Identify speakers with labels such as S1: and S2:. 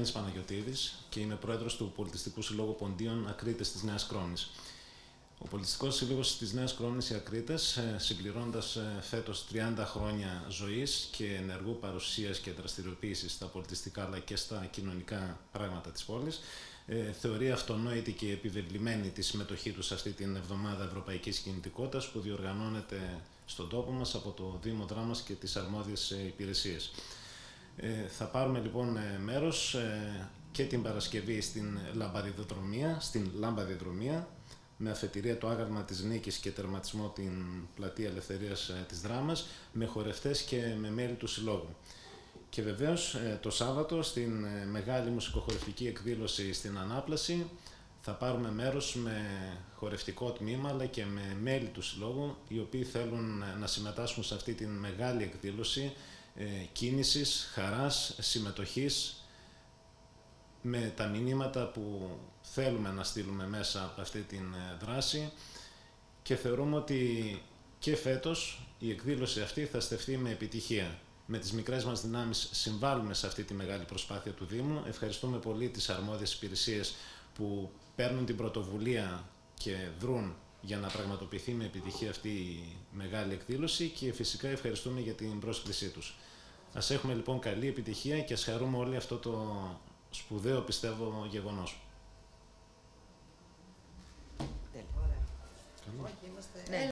S1: Γιάννης Παναγιωτίδης και είμαι πρόεδρος του Πολιτιστικού Συλλόγου Ποντίων Ακρίτες της Νέας Κρόνης. Ο Πολιτιστικός Σύλλογος της Νέας Κρόνης οι Ακρίτες, συμπληρώνοντας φέτος 30 χρόνια ζωής και ενεργού παρουσίας και δραστηριοποίησης στα πολιτιστικά αλλά και στα κοινωνικά πράγματα της πόλης, θεωρεί αυτονόητη και επιβεβλημένη τη συμμετοχή του σε αυτή την εβδομάδα Ευρωπαϊκής Κινητικότητας που διοργανώνεται στον τόπο μας από το Δήμο Δράμας και τις αρμόδιες υπηρεσίες. Θα πάρουμε λοιπόν μέρος και την Παρασκευή στην Λαμπαδιδρομία με αφετηρία το άγαλμα της Νίκης και τερματισμό την Πλατεία Ελευθερίας της Δράμας, με χορευτές και με μέλη του Συλλόγου. Και βεβαίως το Σάββατο στην μεγάλη μουσικοχορευτική εκδήλωση στην Ανάπλαση θα πάρουμε μέρος με χορευτικό τμήμα αλλά και με μέλη του Συλλόγου, οι οποίοι θέλουν να συμμετάσχουν σε αυτή την μεγάλη εκδήλωση κίνησης, χαράς, συμμετοχής, με τα μηνύματα που θέλουμε να στείλουμε μέσα από αυτή την δράση, και θεωρούμε ότι και φέτος η εκδήλωση αυτή θα στεφθεί με επιτυχία. Με τις μικρές μας δυνάμεις συμβάλλουμε σε αυτή τη μεγάλη προσπάθεια του Δήμου. Ευχαριστούμε πολύ τις αρμόδιες υπηρεσίες που παίρνουν την πρωτοβουλία και δρούν για να πραγματοποιηθεί με επιτυχία αυτή η μεγάλη εκδήλωση, και φυσικά ευχαριστούμε για την πρόσκλησή τους. Ας έχουμε λοιπόν καλή επιτυχία και ας χαρούμε όλοι αυτό το σπουδαίο, πιστεύω, γεγονός.